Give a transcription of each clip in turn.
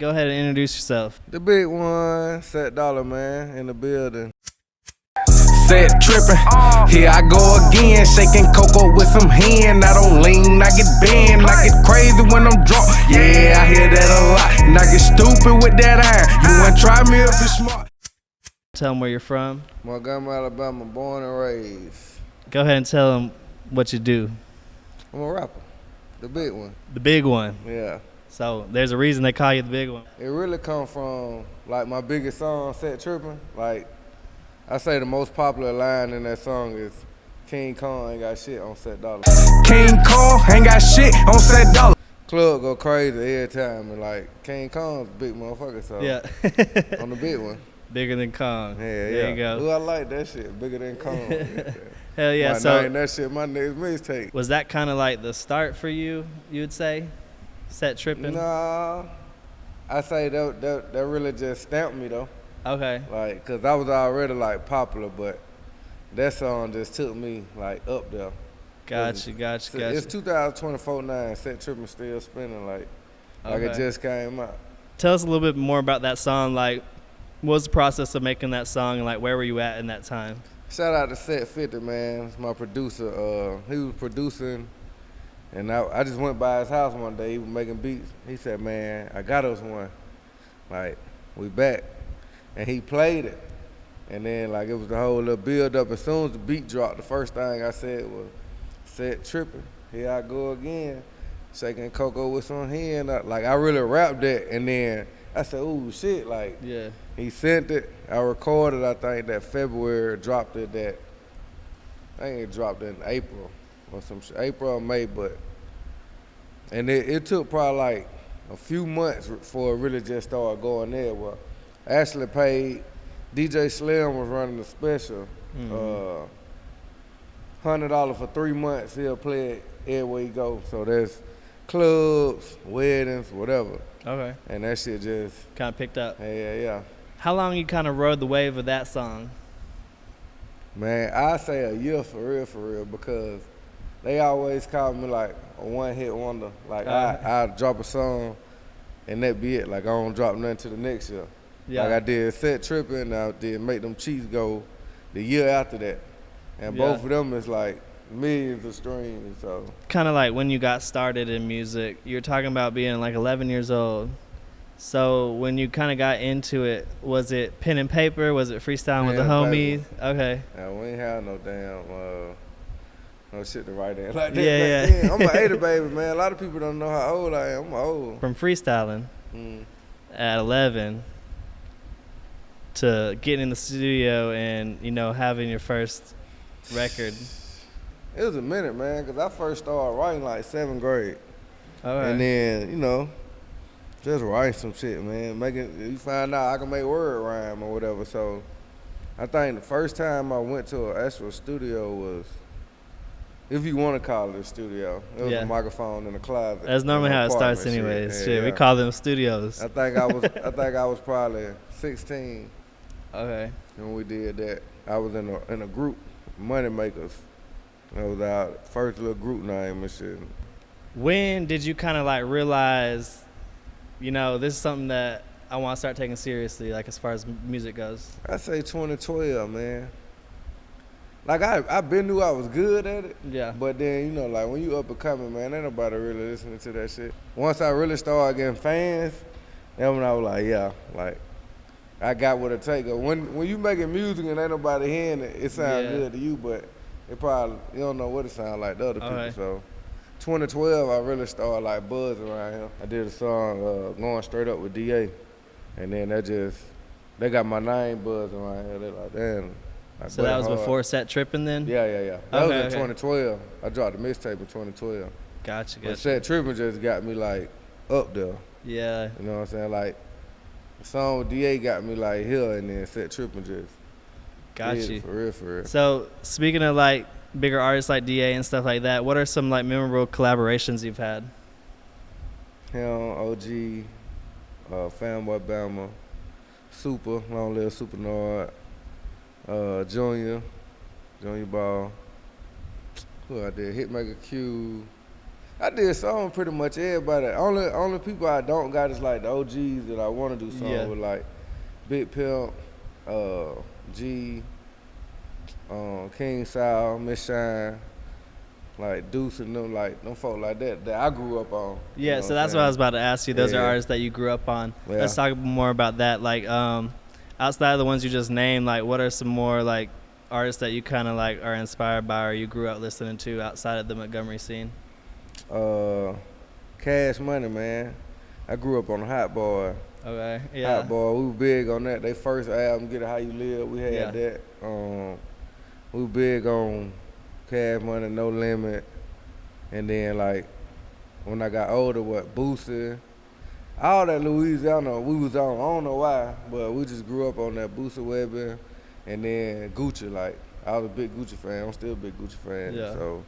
Go ahead and introduce yourself. The big one, Cet Dollar, man, in the building. Cet Trippin, here I go again, shaking cocoa with some hen. I don't lean, I get bent, I get crazy when I'm drunk. Yeah, I hear that a lot, and I get stupid with that iron. You wanna try me if you're smart. Tell them where you're from. Montgomery, Alabama, born and raised. Go ahead and tell them what you do. I'm a rapper, the big one. The big one. Yeah. So there's a reason they call you the big one. It really come from, like, my biggest song, Cet Trippin. Like, I say the most popular line in that song is, King Kong ain't got shit on Cet Dollar. King Kong ain't got shit on Cet Dollar. Club go crazy every time, and like, King Kong's a big motherfucker, so Yeah. on the big one. Bigger than Kong. Yeah, There you go. Ooh, I like that shit, bigger than Kong. Hell yeah. My So name, that shit, my next mixtape. was that kind of like the start for you, you would say? Cet Trippin? Nah, I say that really just stamped me though. Okay. Like, cause I was already like popular, but that song just took me like up there. Gotcha. It's 2024 now. Cet Trippin still spinning like it just came out. Tell us a little bit more about that song. Like, what was the process of making that song, and like where were you at in that time? Shout out to Set 50, man. It's my producer. He was producing, and I just went by his house one day. He was making beats. He said, "Man, I got us one. Like, we back." And he played it. And then, like, it was the whole little build up. As soon as the beat dropped, the first thing I said was, Cet Trippin, here I go again. Shaking cocoa with some hen. Like, I really rapped that. And then I said, ooh, shit. Like, Yeah. he sent it. I recorded, I think, that February, dropped it that, I think it dropped in April or some shit. April or May, but, and it took probably like a few months before it really just started going there. Well, Ashley paid, DJ Slim was running the special, $100 for 3 months. He'll play it everywhere he go. So there's clubs, weddings, whatever. Okay. And that shit just Kind of picked up. yeah. How long you kind of rode the wave of that song? Man, I say a year for real, because they always call me like a one-hit wonder. Like I drop a song and that be it. Like I don't drop nothing to the next year. Yeah. Like I did Cet Trippin, I did Make Them Cheats Go the year after that. And both of them is like millions of streams, so. Kind of like when you got started in music, you're talking about being like 11 years old. So when you kind of got into it, was it pen and paper? Was it freestyling with the homies? Okay. Yeah, we ain't have no damn, no shit to write in like that. Yeah. I'm an 80 baby, man. A lot of people don't know how old I am. I'm old. From freestyling at 11 to getting in the studio and, you know, having your first record. It was a minute, man, because I first started writing like 7th grade. All right. And then, you know, just write some shit, man. You find out I can make word rhyme or whatever. So I think the first time I went to an actual studio was, if you want to call it a studio, it was a microphone in a closet. That's normally how it starts anyways. Yeah. We call them studios. I think I was probably 16 Okay. when we did that. I was in a group, Money Makers. That was our first little group name and shit. When did you kind of like realize, you know, this is something that I want to start taking seriously, like as far as music goes? I say 2012, man. Like I been knew I was good at it. Yeah. But then, you know, like when you up and coming, man, ain't nobody really listening to that shit. Once I really started getting fans, then when I was like, yeah, like I got what it take. When you making music and ain't nobody hearing it, it sounds good to you, but it probably, you don't know what it sounds like to other people. Right. So 2012, I really started like buzzing around here. I did a song, Going Straight Up with DA. And then they got my name buzzing around here. They like, damn. Like, so that was before Cet Trippin then? Yeah. That was in 2012. I dropped the mixtape in 2012. Gotcha. But Cet Trippin just got me like up there. Yeah. You know what I'm saying? Like the song with DA got me like here, and then Cet Trippin just got you. For real. So speaking of like bigger artists like DA and stuff like that, what are some like memorable collaborations you've had? Him, OG, Fanboy Bama, Super, Long Live Super Nord, Junior Ball. Who I did? Hitmaker Q. I did song pretty much everybody. Only people I don't got is like the OGs that I want to do songs with, like Big Pimp, G, King Sal, Miss Shine, like Deuce and them, like them folk like that I grew up on. Yeah, so that's what I was about to ask you. Those are artists that you grew up on. Yeah. Let's talk more about that. Like, outside of the ones you just named, like, what are some more like artists that you kind of like are inspired by or you grew up listening to outside of the Montgomery scene? Cash Money, man. I grew up on Hot Boy. Okay, yeah. Hot Boy, we were big on that. They first album, Get It How You Live, we had that. We were big on Cash Money, No Limit. And then, like, when I got older, Boosie. All that Louisiana, we was on. I don't know why, but we just grew up on that Boosie Webbing. And then Gucci, like, I was a big Gucci fan. I'm still a big Gucci fan. Yeah. So,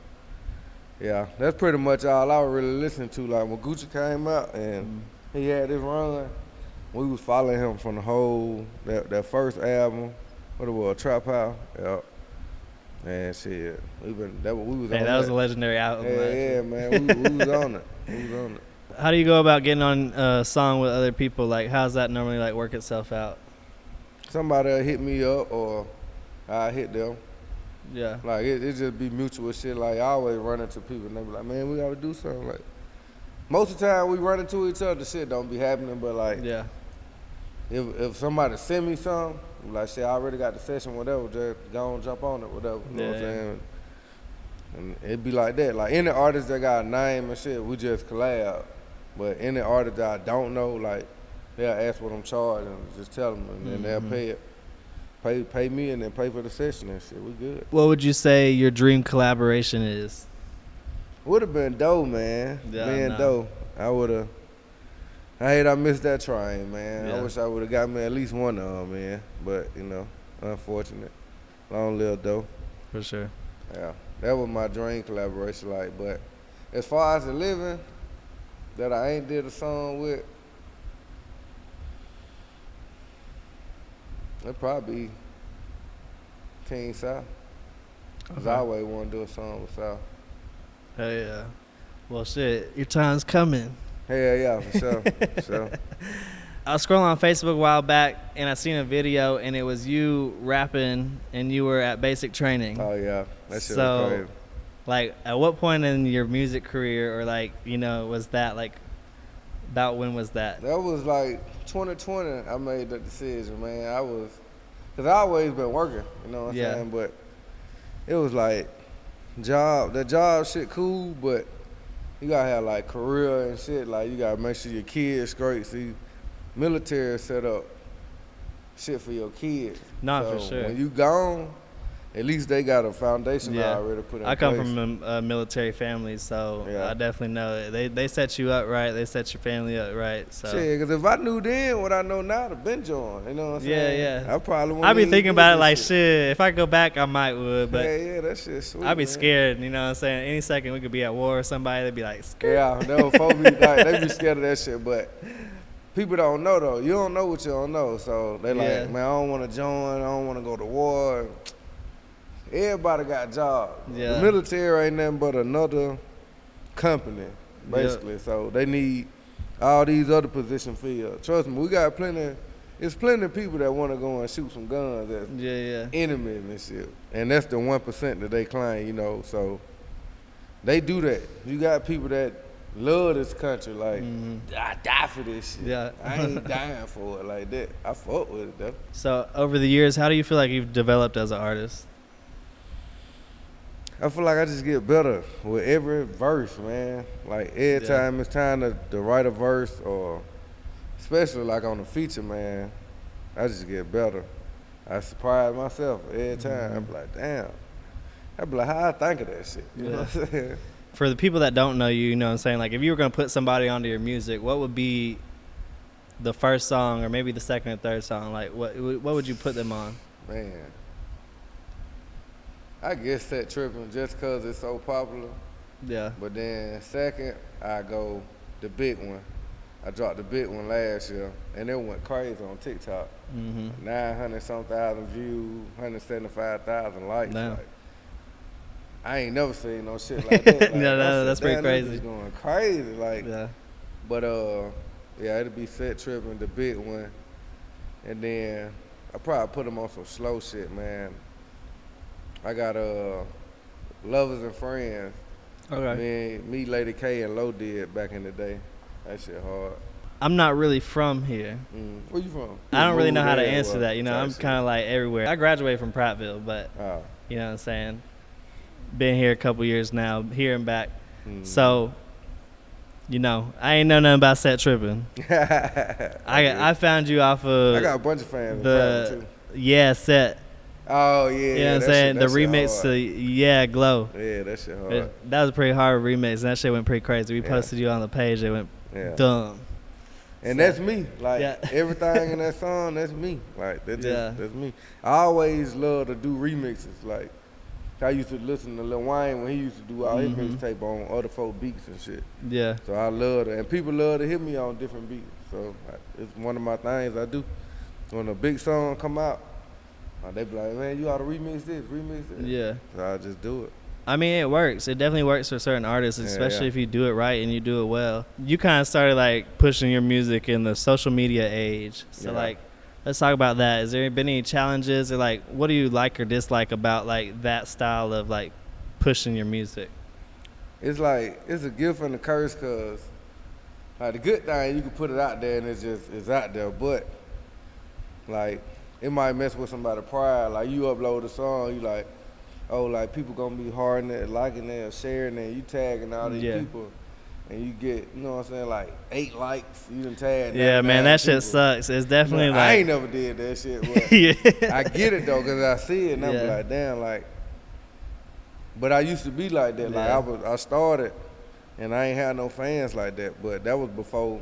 yeah, that's pretty much all I was really listening to. Like, when Gucci came out and he had his run, we was following him from the whole, that first album, what it was, Trap House. Yeah. And shit, we was on that. That was a legendary album. Yeah, man, we was on it. We was on it. How do you go about getting on a song with other people? Like, how's that normally like work itself out? Somebody will hit me up or I hit them. Yeah. Like, it just be mutual shit. Like, I always run into people and they be like, man, we gotta do something. Like, most of the time we run into each other, shit don't be happening, but like, yeah. If somebody send me something, like, shit, I already got the session, whatever, just go and jump on it, whatever. You know what I'm saying? And it be like that. Like, any artist that got a name and shit, we just collab. But any artist that I don't know, like, they'll ask what I'm charging and just tell them, and then they'll pay it. Pay me and then pay for the session and shit. We good. What would you say your dream collaboration is? Would have been dope, man. Dope. I hate I missed that train, man. I wish I would have got me at least one of them, man. But, you know, unfortunate. Long live dope. For sure. Yeah, that was my dream collaboration, like. But as far as the living that I ain't did a song with, it'd probably be King Sal. Cause I always want to do a song with Sal. Hell yeah. Well, shit, your time's coming. Hell yeah, for sure. For sure. I was scrolling on Facebook a while back, and I seen a video, and it was you rapping, and you were at basic training. Oh, yeah. That shit was crazy. Like, at what point in your music career, or, like, you know, was that, like, about when was that? That was, like, 2020, I made that decision, man. Because I always been working, you know what I'm saying? But it was, like, the job shit cool, but you gotta have like career and shit. Like, you gotta make sure your kids straight. See, military set up shit for your kids. For sure. When you gone, at least they got a foundation already put in place. I come from a military family, so I definitely know it. They set you up right. They set your family up right. So. Shit, because if I knew then what I know now, I'd been joined. You know what I'm saying? Yeah. I probably wouldn't. I be thinking about it like, shit, if I go back, I might would. But yeah, that shit sweet. I'd be scared, you know what I'm saying? Any second we could be at war with somebody, they'd be like, scared. Yeah, they be scared of that shit, but people don't know, though. You don't know what you don't know. So they like, man, I don't want to join. I don't want to go to war. Everybody got jobs. Yeah. The military ain't nothing but another company, basically. So they need all these other positions filled. Trust me, we got plenty. It's plenty of people that want to go and shoot some guns as enemies and shit. And that's the 1% that they claim, you know. So they do that. You got people that love this country, like, I die for this shit. Yeah. I ain't dying for it like that. I fuck with it, though. So over the years, how do you feel like you've developed as an artist? I feel like I just get better with every verse, man. Like, every time it's time to write a verse, or especially like on the feature, man, I just get better. I surprise myself every time. I be like, damn. I be like, how I think of that shit? You know what I'm saying? For the people that don't know you, you know what I'm saying? Like, if you were going to put somebody onto your music, what would be the first song or maybe the second or third song? Like, what would you put them on? Man. I guess Cet Trippin just because it's so popular. Yeah. But then second, I go the big one. I dropped the big one last year, and it went crazy on TikTok. 900-some thousand views, 175,000 likes. Like, I ain't never seen no shit like that. Like, No, that's pretty crazy. It's going crazy, like. Yeah. But yeah, it'll be Cet Trippin, the big one, and then I probably put them on some slow shit, man. I got Lovers and Friends. Okay. Me, Lady K, and Lo did back in the day. That shit hard. I'm not really from here. Where you from? I don't really know how to answer that. You know, I'm kind of like everywhere. I graduated from Prattville, but you know what I'm saying? Been here a couple years now, here and back. So, you know, I ain't know nothing about Cet Trippin. I found you off of. I got a bunch of fans in Prattville too. Yeah, Set. Oh yeah. You know what I'm saying? The remix to Glow. Yeah, that shit hard. That was a pretty hard remix, and that shit went pretty crazy. We posted you on the page. It went dumb. And that's me. Like everything in that song, that's me. Like that's me. I always love to do remixes. Like I used to listen to Lil Wayne when he used to do all his mixtape on other folk beats and shit. Yeah. So I love it, and people love to hear me on different beats. So it's one of my things I do. When a big song come out, they be like, man, you ought to remix this, remix that. Yeah. So I just do it. I mean, it works. It definitely works for certain artists, especially if you do it right and you do it well. You kind of started like pushing your music in the social media age. So like, let's talk about that. Has there been any challenges, or like, what do you like or dislike about like that style of like pushing your music? It's like, it's a gift and a curse, cause like the good thing, you can put it out there and it's out there, but like, it might mess with somebody's pride. Like you upload a song, you like, oh, like people gonna be harding it, liking it, sharing it, you tagging all these people, and you get, you know what I'm saying, like 8 likes, you done tagged. Yeah, man, that shit sucks. It's definitely like. I ain't never did that shit, but I get it though, cause I see it and I'm like, damn, like. But I used to be like that. Like I started, and I ain't had no fans like that. But that was before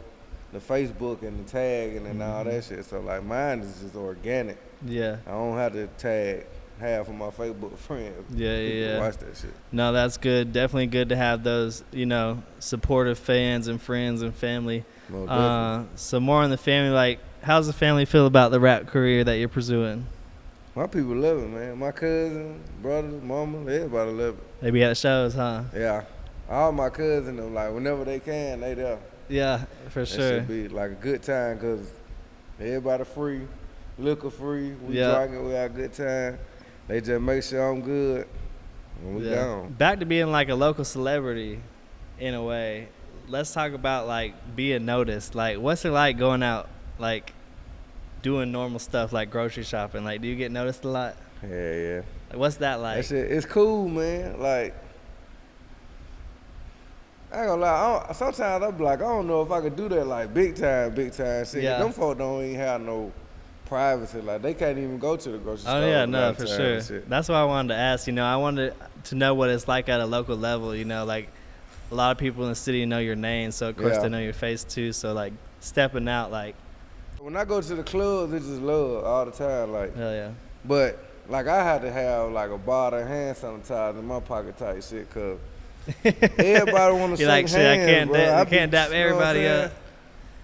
the Facebook and the tagging and all that shit. So like mine is just organic. Yeah. I don't have to tag half of my Facebook friends. Yeah. Watch that shit. No, that's good. Definitely good to have those, you know, supportive fans and friends and family. So more on the family, like, how's the family feel about the rap career that you're pursuing? My people love it, man. My cousins, brothers, mama, everybody love it. They be at the shows, huh? Yeah. All my cousins, them, like, whenever they can, they there. Yeah, for sure. It should be like a good time, because everybody free, liquor free, we drinking, we have a good time. They just make sure I'm good, and we gone. Back to being like a local celebrity, in a way. Let's talk about like being noticed. Like, what's it like going out, like doing normal stuff like grocery shopping? Like, do you get noticed a lot? Yeah. Like, what's that like? That shit, it's cool, man. Like, I ain't gonna lie, sometimes I be like, I don't know if I could do that like big time shit. Yeah. Them folks don't even have no privacy. Like, they can't even go to the grocery store. Oh yeah, no, for sure. That's why I wanted to ask. You know, I wanted to know what it's like at a local level. You know, like a lot of people in the city know your name, so of course they know your face too. So like stepping out, like. When I go to the clubs, it's just love all the time. Like, hell yeah. But like I had to have like a bottle of hand sanitizer in my pocket type shit, cause everybody want to shake like, hands, I can't dap everybody up.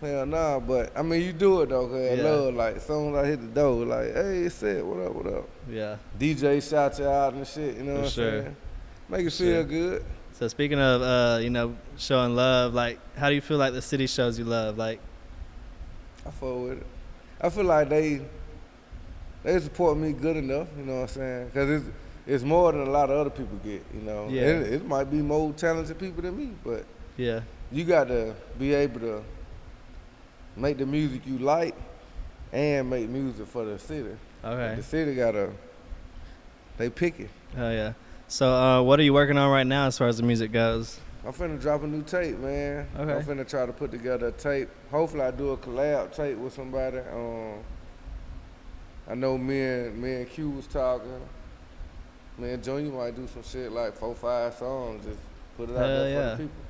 Hell nah, but I mean you do it though, cause I love, like as soon as I hit the door, like, hey, it's Cet, what up? Yeah. DJ shout you out and shit, you know what I'm saying? Make it feel good. So speaking of you know, showing love, like how do you feel like the city shows you love? Like, I fuck with it. I feel like they support me good enough, you know what I'm saying? Cause it's more than a lot of other people get, you know. Yeah. It might be more talented people than me, but you got to be able to make the music you like and make music for the city. Okay. The city they picky. Oh yeah. So what are you working on right now as far as the music goes? I'm finna drop a new tape, man. Okay. I'm finna try to put together a tape. Hopefully I do a collab tape with somebody. I know me and Q was talking. Me and Junior might do some shit like 4 or 5 songs, just put it out there for the people.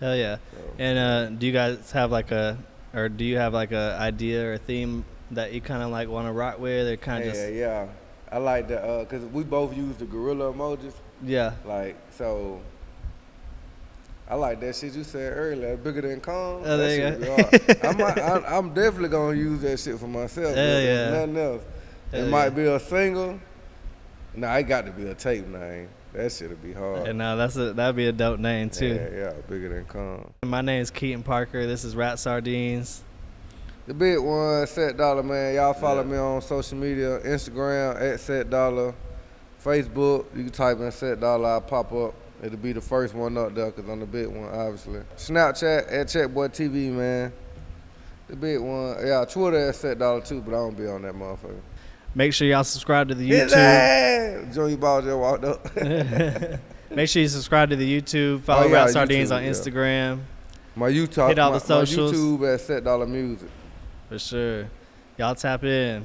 Hell yeah. So, and do you guys have like do you have like a idea or a theme that you kind of like want to rock with, or kind of just? Yeah. I like that, cause we both use the gorilla emojis. Yeah. Like, so I like that shit you said earlier, bigger than Kong. Oh, there you go. I'm definitely gonna use that shit for myself. Nothing else. It might be a single. Nah, it got to be a tape now. That shit'll be hard. And that'd be a dope name too. Yeah, bigger than Con. My name is Keaton Parker. This is Rat Sardines. The big one, Cet Dollar, man. Y'all follow me on social media, Instagram at Cet Dollar, Facebook. You can type in Cet Dollar, I'll pop up. It'll be the first one up there because I'm the big one, obviously. Snapchat at Checkboy TV, man. The big one. Yeah, Twitter at Cet Dollar too, but I don't be on that motherfucker. Make sure y'all subscribe to the YouTube. Joey Ball just walked up. Make sure you subscribe to the YouTube. Follow Rat Sardines on Instagram. My YouTube. Hit all the socials. My YouTube at Cet Dollar Music. For sure. Y'all tap in.